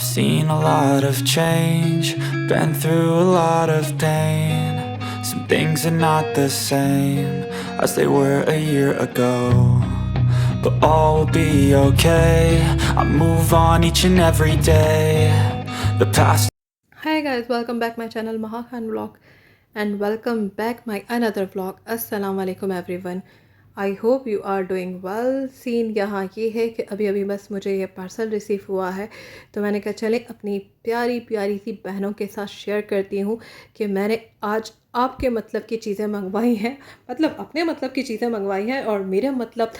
Seen a lot of change, been through a lot of pain. Some things are not the same as they were a year ago, but all will be okay. I move on each and every day. The past. Hi guys, welcome back my channel Maha Khan Vlog and welcome back my another vlog. Assalamu alaikum everyone. I hope you are doing well. Scene यहाँ ये है कि अभी अभी बस मुझे ये parcel receive हुआ है, तो मैंने कहा चले अपनी प्यारी प्यारी सी बहनों के साथ शेयर करती हूँ कि मैंने आज आपके मतलब की चीज़ें मंगवाई हैं, मतलब अपने मतलब की चीज़ें मंगवाई हैं और मेरा मतलब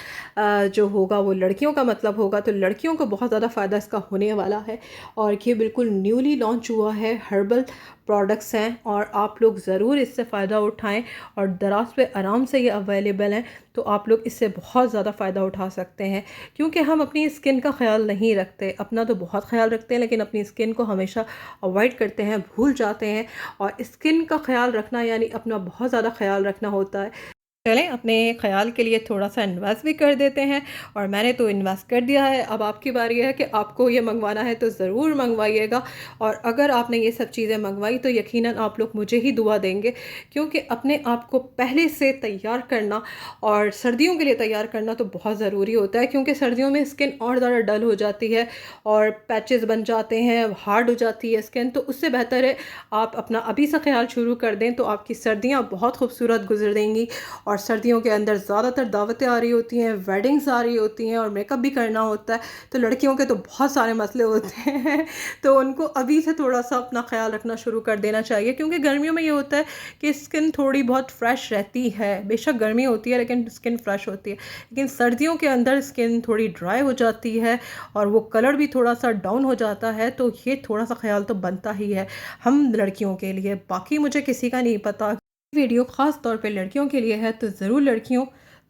जो होगा वो लड़कियों का मतलब होगा, तो लड़कियों को बहुत ज़्यादा फ़ायदा इसका होने वाला है. और ये बिल्कुल न्यूली लॉन्च हुआ है, हर्बल प्रोडक्ट्स हैं और आप लोग ज़रूर इससे फ़ायदा उठाएं और दराज पे आराम से ये अवेलेबल हैं, तो आप लोग इससे बहुत ज़्यादा फ़ायदा उठा सकते हैं. क्योंकि हम अपनी स्किन का ख्याल नहीं रखते, अपना तो बहुत ख्याल रखते हैं लेकिन अपनी स्किन को हमेशा अवॉइड करते हैं, भूल जाते हैं. और स्किन का ख्याल रखना यानी अपना बहुत ज़्यादा ख्याल रखना होता है. चलें अपने ख्याल के लिए थोड़ा सा इन्वेस्ट भी कर देते हैं, और मैंने तो इन्वेस्ट कर दिया है. अब आपकी बारी है कि आपको ये मंगवाना है तो ज़रूर मंगवाइएगा. और अगर आपने ये सब चीज़ें मंगवाई तो यकीनन आप लोग मुझे ही दुआ देंगे, क्योंकि अपने आप को पहले से तैयार करना और सर्दियों के लिए तैयार करना तो बहुत ज़रूरी होता है. क्योंकि सर्दियों में स्किन और ज़्यादा डल हो जाती है और पैचेस बन जाते हैं, हार्ड हो जाती है स्किन. तो उससे बेहतर है आप अपना अभी से ख्याल शुरू कर दें, तो आपकी सर्दियाँ बहुत खूबसूरत गुजर देंगी. और सर्दियों के अंदर ज़्यादातर दावतें आ रही होती हैं, वेडिंग्स आ रही होती हैं और मेकअप भी करना होता है, तो लड़कियों के तो बहुत सारे मसले होते हैं. तो उनको अभी से थोड़ा सा अपना ख्याल रखना शुरू कर देना चाहिए. क्योंकि गर्मियों में ये होता है कि स्किन थोड़ी बहुत फ्रेश रहती है, बेशक गर्मी होती है लेकिन स्किन फ्रेश होती है. लेकिन सर्दियों के अंदर स्किन थोड़ी ड्राई हो जाती है और वो कलर भी थोड़ा सा डाउन हो जाता है, तो ये थोड़ा सा ख्याल तो बनता ही है हम लड़कियों के लिए. बाकी मुझे किसी का नहीं पता. वीडियो ख़ास तौर पे लड़कियों के लिए है, तो ज़रूर लड़कियों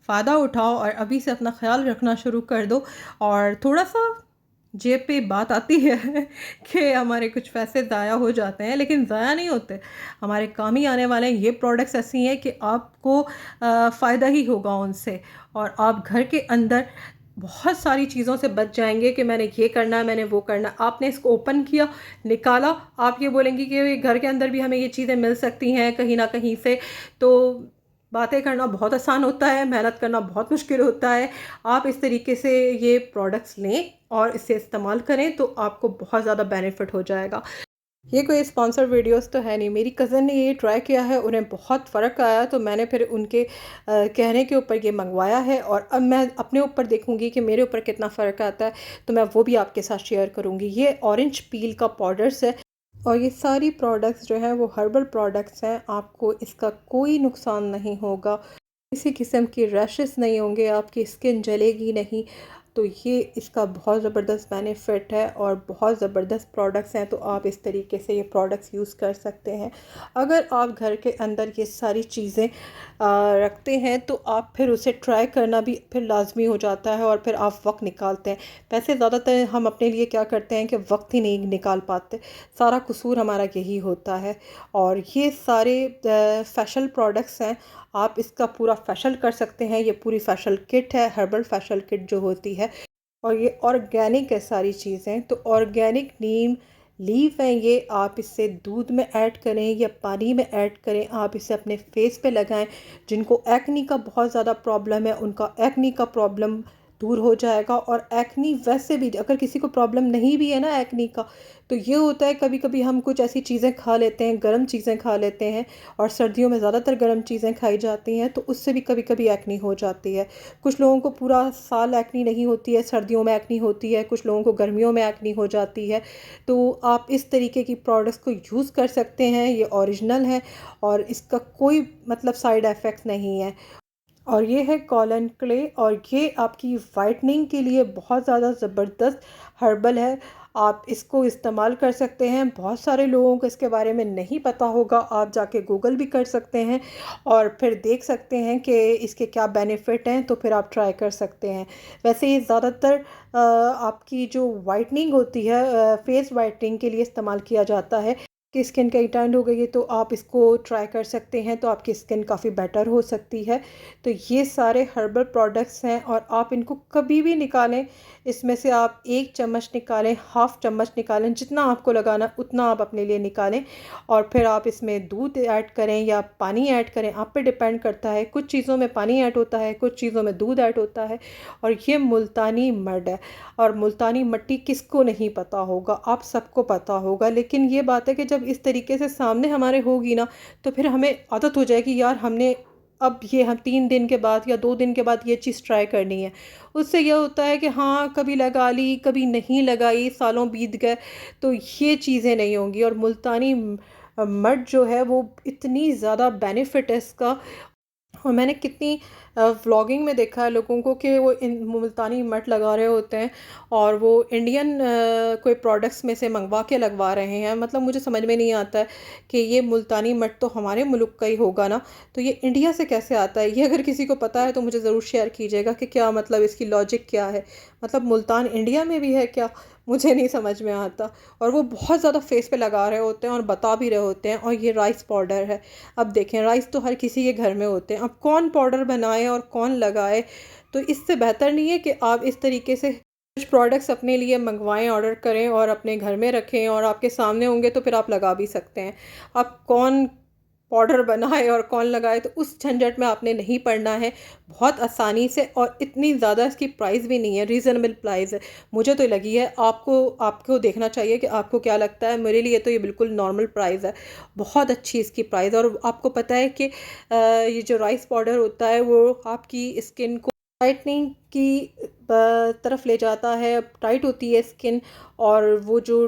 फ़ायदा उठाओ और अभी से अपना ख्याल रखना शुरू कर दो. और थोड़ा सा जेब पे बात आती है कि हमारे कुछ पैसे ज़ाया हो जाते हैं, लेकिन ज़ाया नहीं होते, हमारे काम ही आने वाले हैं. ये प्रोडक्ट्स ऐसी हैं कि आपको फ़ायदा ही होगा उनसे, और आप घर के अंदर बहुत सारी चीज़ों से बच जाएंगे कि मैंने ये करना है, मैंने वो करना है. आपने इसको ओपन किया, निकाला, आप ये बोलेंगे कि घर के अंदर भी हमें ये चीज़ें मिल सकती हैं कहीं ना कहीं से. तो बातें करना बहुत आसान होता है, मेहनत करना बहुत मुश्किल होता है. आप इस तरीके से ये प्रोडक्ट्स लें और इसे इस्तेमाल करें तो आपको बहुत ज़्यादा बेनिफिट हो जाएगा. ये कोई स्पॉन्सर वीडियोस तो है नहीं. मेरी कज़न ने ये ट्राई किया है, उन्हें बहुत फ़र्क आया, तो मैंने फिर उनके कहने के ऊपर ये मंगवाया है. और अब मैं अपने ऊपर देखूंगी कि मेरे ऊपर कितना फ़र्क आता है, तो मैं वो भी आपके साथ शेयर करूंगी. ये ऑरेंज पील का पाउडर्स है और ये सारी प्रोडक्ट्स जो हैं वो हर्बल प्रोडक्ट्स हैं. आपको इसका कोई नुकसान नहीं होगा, किसी किस्म की रैशेस नहीं होंगे, आपकी स्किन जलेगी नहीं. तो ये इसका बहुत ज़बरदस्त बेनिफिट है और बहुत ज़बरदस्त प्रोडक्ट्स हैं. तो आप इस तरीके से ये प्रोडक्ट्स यूज़ कर सकते हैं. अगर आप घर के अंदर ये सारी चीज़ें रखते हैं तो आप फिर उसे ट्राई करना भी फिर लाजमी हो जाता है और फिर आप वक्त निकालते हैं. वैसे ज़्यादातर हम अपने लिए क्या करते हैं कि वक्त ही नहीं निकाल पाते, सारा कसूर हमारा यही होता है. और ये सारे फेशियल प्रोडक्ट्स हैं, आप इसका पूरा फेशियल कर सकते हैं. ये पूरी फेशियल किट है, हर्बल फेशियल किट जो होती है, और ये ऑर्गेनिक है सारी चीज़ें. तो ऑर्गेनिक नीम लीफ हैं ये, आप इसे दूध में ऐड करें या पानी में ऐड करें, आप इसे अपने फेस पे लगाएं. जिनको एक्नी का बहुत ज़्यादा प्रॉब्लम है उनका एक्नी का प्रॉब्लम दूर हो जाएगा. और एक्नी वैसे भी अगर किसी को प्रॉब्लम नहीं भी है ना एक्नी का, तो ये होता है कभी कभी हम कुछ ऐसी चीज़ें खा लेते हैं, गर्म चीज़ें खा लेते हैं, और सर्दियों में ज़्यादातर गर्म चीज़ें खाई जाती हैं, तो उससे भी कभी कभी एक्नी हो जाती है. कुछ लोगों को पूरा साल एक्नी नहीं होती है, सर्दियों में एक्नी होती है, कुछ लोगों को गर्मियों में एक्नी हो जाती है. तो आप इस तरीके की प्रोडक्ट्स को यूज़ कर सकते हैं. ये ओरिजिनल है और इसका कोई मतलब साइड इफ़ेक्ट्स नहीं है. और ये है कॉलन क्ले, और ये आपकी वाइटनिंग के लिए बहुत ज़्यादा ज़बरदस्त हर्बल है. आप इसको इस्तेमाल कर सकते हैं. बहुत सारे लोगों को इसके बारे में नहीं पता होगा, आप जाके गूगल भी कर सकते हैं और फिर देख सकते हैं कि इसके क्या बेनिफिट हैं, तो फिर आप ट्राई कर सकते हैं. वैसे ये ज़्यादातर आपकी जो वाइटनिंग होती है, फेस वाइटनिंग के लिए इस्तेमाल किया जाता है. कि स्किन कहीं टर्न हो गई है तो आप इसको ट्राई कर सकते हैं, तो आपकी स्किन काफ़ी बेटर हो सकती है। तो ये सारे हर्बल प्रोडक्ट्स हैं और आप इनको कभी भी निकालें, इसमें से आप 1 चम्मच निकालें, हाफ़ चम्मच निकालें, जितना आपको लगाना उतना आप अपने लिए निकालें और फिर आप इसमें दूध ऐड करें या पानी ऐड करें, आप पे डिपेंड करता है। कुछ चीज़ों में पानी ऐड होता है, कुछ चीज़ों में दूध ऐड होता है। और ये मुल्तानी मड है और मुल्तानी मट्टी किसको नहीं पता होगा, आप सबको पता होगा। लेकिन ये बात है कि जब इस तरीके से सामने हमारे होगी ना, तो फिर हमें आदत हो जाएगी, यार हमने अब ये हम 3 दिन के बाद या 2 दिन के बाद ये चीज़ ट्राई करनी है। उससे यह होता है कि हाँ, कभी लगा ली, कभी नहीं लगाई, सालों बीत गए, तो ये चीज़ें नहीं होंगी। और मुल्तानी मड जो है वो इतनी ज़्यादा बेनिफिट है इसका। और मैंने कितनी व्लॉगिंग में देखा है लोगों को कि वो इन मुल्तानी मट लगा रहे होते हैं और वो इंडियन कोई प्रोडक्ट्स में से मंगवा के लगवा रहे हैं। मतलब मुझे समझ में नहीं आता है कि ये मुल्तानी मट तो हमारे मुल्क का ही होगा ना, तो ये इंडिया से कैसे आता है? ये अगर किसी को पता है तो मुझे ज़रूर शेयर कीजिएगा कि क्या मतलब इसकी लॉजिक क्या है। मतलब मुल्तान इंडिया में भी है क्या? मुझे नहीं समझ में आता। और वो बहुत ज़्यादा फेस पे लगा रहे होते हैं और बता भी रहे होते हैं। और ये राइस पाउडर है। अब देखें, राइस तो हर किसी के घर में होते हैं, अब कौन पाउडर बनाए और कौन लगाए? तो इससे बेहतर नहीं है कि आप इस तरीके से कुछ प्रोडक्ट्स अपने लिए मंगवाएं, ऑर्डर करें और अपने घर में रखें और आपके सामने होंगे तो फिर आप लगा भी सकते हैं। अब कौन पाउडर बनाए और कौन लगाए, तो उस झंझट में आपने नहीं पड़ना है। बहुत आसानी से, और इतनी ज़्यादा इसकी प्राइस भी नहीं है, रीज़नेबल प्राइस है। मुझे तो लगी है, आपको आपको देखना चाहिए कि आपको क्या लगता है। मेरे लिए तो ये बिल्कुल नॉर्मल प्राइस है, बहुत अच्छी इसकी प्राइस। और आपको पता है कि ये जो राइस पाउडर होता है वो आपकी स्किन को टाइटनिंग की तरफ ले जाता है। टाइट होती है स्किन और वो जो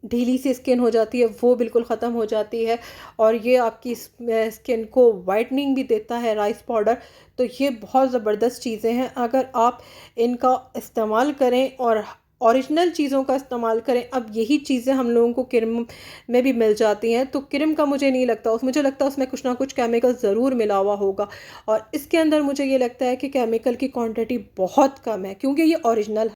ढीली सी स्किन हो जाती है वो बिल्कुल ख़त्म हो जाती है। और ये आपकी स्किन को वाइटनिंग भी देता है राइस पाउडर। तो ये बहुत ज़बरदस्त चीज़ें हैं, अगर आप इनका इस्तेमाल करें और ओरिजिनल चीज़ों का इस्तेमाल करें। अब यही चीज़ें हम लोगों को क्रीम में भी मिल जाती हैं, तो क्रीम का मुझे नहीं लगता, उस मुझे लगता है उसमें कुछ ना कुछ केमिकल ज़रूर मिला हुआ होगा। और इसके अंदर मुझे ये लगता है कि केमिकल की क्वांटिटी बहुत कम है, क्योंकि ये ओरिजिनल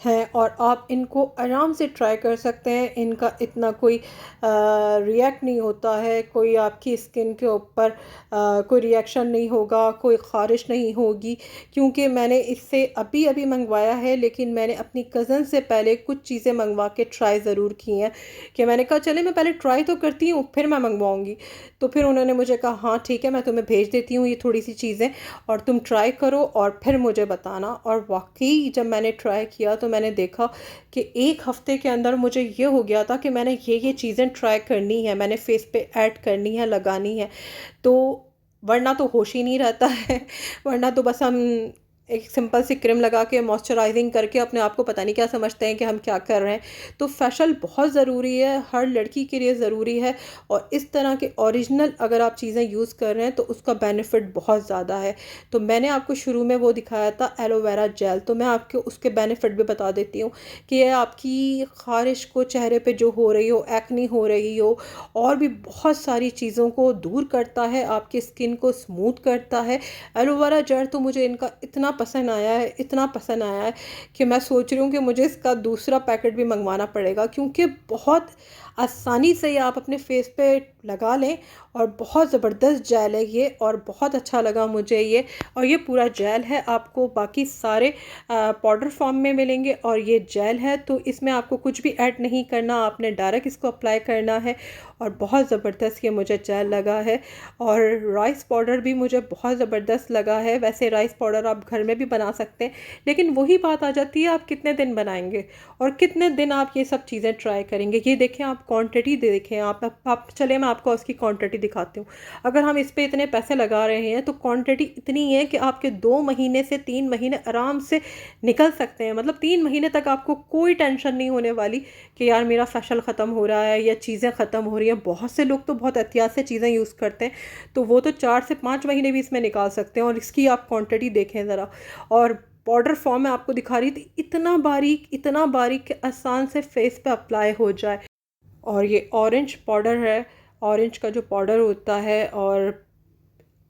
हैं और आप इनको आराम से ट्राई कर सकते हैं। इनका इतना कोई रिएक्ट नहीं होता है, कोई आपकी स्किन के ऊपर कोई रिएक्शन नहीं होगा, कोई ख़ारिश नहीं होगी। क्योंकि मैंने इससे अभी अभी मंगवाया है, लेकिन मैंने अपनी कज़न से पहले कुछ चीज़ें मंगवा के ट्राई ज़रूर की हैं कि मैंने कहा चले मैं पहले ट्राई तो करती हूँ फिर मैं मंगवाऊँगी। तो फिर उन्होंने मुझे कहा हाँ ठीक है, मैं तुम्हें भेज देती हूँ ये थोड़ी सी चीज़ें और तुम ट्राई करो और फिर मुझे बताना। और वाकई जब मैंने ट्राई किया तो मैंने देखा कि 1 हफ़्ते के अंदर मुझे ये हो गया था कि मैंने ये चीज़ें ट्राई करनी है, मैंने फेस पे ऐड करनी है, लगानी है। तो वरना तो होश ही नहीं रहता है। वरना तो बस हम एक सिंपल सी क्रीम लगा के मॉइस्चराइजिंग करके अपने आप को पता नहीं क्या समझते हैं कि हम क्या कर रहे हैं। तो फेशियल बहुत ज़रूरी है, हर लड़की के लिए ज़रूरी है। और इस तरह के ओरिजिनल अगर आप चीज़ें यूज़ कर रहे हैं तो उसका बेनिफिट बहुत ज़्यादा है। तो मैंने आपको शुरू में वो दिखाया था एलोवेरा जेल, तो मैं आपको उसके बेनिफिट भी बता देती हूँ कि यह आपकी ख़ारिश को, चेहरे पे जो हो रही हो, एक्ने हो रही हो, और भी बहुत सारी चीज़ों को दूर करता है, आपकी स्किन को स्मूथ करता है। एलोवेरा जेल तो मुझे इनका इतना पसंद आया है, इतना पसंद आया है कि मैं सोच रही हूँ कि मुझे इसका दूसरा पैकेट भी मंगवाना पड़ेगा, क्योंकि बहुत आसानी से ये आप अपने फेस पे लगा लें और बहुत ज़बरदस्त जेल है ये, और बहुत अच्छा लगा मुझे ये। और ये पूरा जेल है, आपको बाकी सारे पाउडर फॉर्म में मिलेंगे और ये जेल है, तो इसमें आपको कुछ भी ऐड नहीं करना, आपने डायरेक्ट इसको अप्लाई करना है। और बहुत ज़बरदस्त ये मुझे जेल लगा है। और राइस पाउडर भी मुझे बहुत ज़बरदस्त लगा है। वैसे राइस पाउडर आप घर में भी बना सकते हैं, लेकिन वही बात आ जाती है आप कितने दिन बनाएंगे और कितने दिन आप ये सब चीज़ें ट्राई करेंगे। ये देखें, आप क्वांटिटी देखें, आप चले मैं आपको उसकी क्वांटिटी दिखाती हूँ। अगर हम इस पे इतने पैसे लगा रहे हैं तो क्वांटिटी इतनी है कि आपके 2 महीने से 3 महीने आराम से निकल सकते हैं। मतलब 3 महीने तक आपको कोई टेंशन नहीं होने वाली कि यार मेरा फेशियल ख़त्म हो रहा है या चीज़ें ख़त्म हो रही हैं। बहुत से लोग तो बहुत एहतियात से चीज़ें यूज़ करते हैं, तो वो तो 4 से 5 महीने भी इसमें निकाल सकते हैं। और इसकी आप क्वांटिटी देखें ज़रा, और पाउडर फॉर्म में आपको दिखा रही थी, इतना बारीक कि आसान से फेस पे अप्लाई हो जाए। और ये ऑरेंज पाउडर है, ऑरेंज का जो पाउडर होता है, और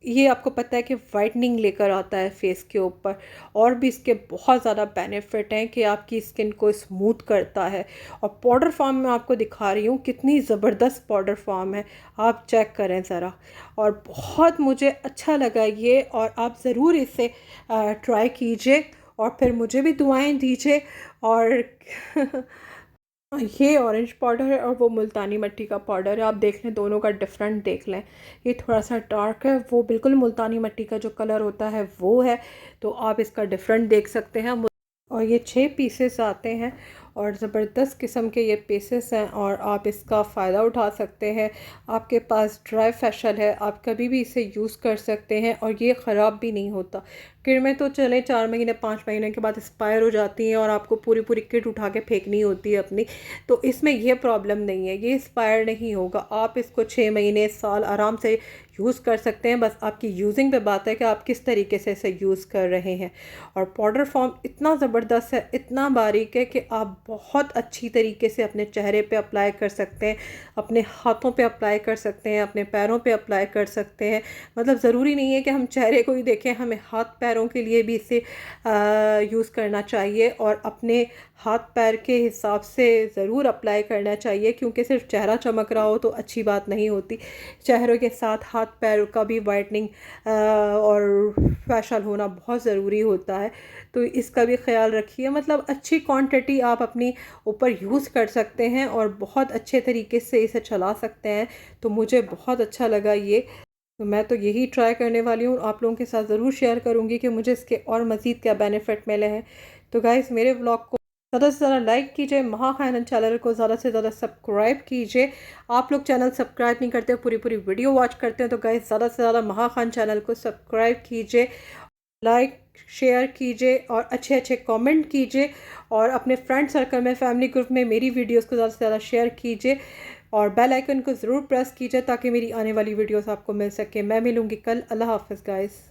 ये आपको पता है कि वाइटनिंग लेकर आता है फेस के ऊपर, और भी इसके बहुत ज़्यादा बेनिफिट हैं कि आपकी स्किन को स्मूथ करता है। और पाउडर फॉर्म में आपको दिखा रही हूँ कितनी ज़बरदस्त पाउडर फॉर्म है, आप चेक करें ज़रा। और बहुत मुझे अच्छा लगा ये, और आप ज़रूर इसे ट्राई कीजिए और फिर मुझे भी दुआएं दीजिए। और ये ऑरेंज पाउडर है और वो मुल्तानी मिट्टी का पाउडर है, आप देख लें दोनों का डिफरेंट देख लें। ये थोड़ा सा डार्क है, वो बिल्कुल मुल्तानी मिट्टी का जो कलर होता है वो है, तो आप इसका डिफरेंट देख सकते हैं। और ये 6 पीसेस आते हैं और ज़बरदस्त किस्म के ये पीसेस हैं, और आप इसका फ़ायदा उठा सकते हैं। आपके पास ड्राई फेशियल है, आप कभी भी इसे यूज़ कर सकते हैं, और ये ख़राब भी नहीं होता। क्रीमें तो चले 4 महीने 5 महीने के बाद एक्सपायर हो जाती हैं और आपको पूरी पूरी किट उठा के फेंकनी होती है अपनी, तो इसमें ये प्रॉब्लम नहीं है, ये एक्सपायर नहीं होगा। आप इसको 6 महीने साल आराम से यूज़ कर सकते हैं, बस आपकी यूजिंग पे बात है कि आप किस तरीके से इसे यूज़ कर रहे हैं। और पाउडर फॉर्म इतना ज़बरदस्त है, इतना बारीक है कि आप बहुत अच्छी तरीके से अपने चेहरे पे अप्लाई कर सकते हैं, अपने हाथों पे अप्लाई कर सकते हैं, अपने पैरों पे अप्लाई कर सकते हैं। मतलब ज़रूरी नहीं है कि हम चेहरे को ही देखें, हमें हाथ पैरों के लिए भी इसे यूज़ करना चाहिए, और अपने हाथ पैर के हिसाब से ज़रूर अप्लाई करना चाहिए, क्योंकि सिर्फ चेहरा चमक रहा हो तो अच्छी बात नहीं होती। चेहरे के साथ हाथ पैर का भी वाइटनिंग और फेशियल होना बहुत ज़रूरी होता है, तो इसका भी ख्याल रखिए। मतलब अच्छी क्वांटिटी आप अपनी ऊपर यूज़ कर सकते हैं और बहुत अच्छे तरीके से इसे चला सकते हैं, तो मुझे बहुत अच्छा लगा ये। तो मैं तो यही ट्राई करने वाली हूँ, आप लोगों के साथ ज़रूर शेयर करूँगी कि मुझे इसके और मज़ीद क्या बेनिफिट मिले हैं। तो गाइज़, मेरे व्लॉग को ज़्यादा से ज़्यादा लाइक कीजिए, महा खानन चैनल को ज़्यादा से ज़्यादा सब्सक्राइब कीजिए। आप लोग चैनल सब्सक्राइब नहीं करते, पूरी पूरी वीडियो वॉच करते हैं, तो गाइज़ ज़्यादा से ज़्यादा महा खान चैनल को सब्सक्राइब कीजिए, लाइक शेयर कीजिए और अच्छे अच्छे कमेंट कीजिए, और अपने फ्रेंड सर्कल में, फैमिली ग्रुप में मेरी वीडियोस को ज़्यादा से ज़्यादा शेयर कीजिए, और बेल आइकन को ज़रूर प्रेस कीजिए ताकि मेरी आने वाली वीडियोस आपको मिल सके। मैं मिलूँगी कल। अल्लाह हाफ़िज़ गाइस।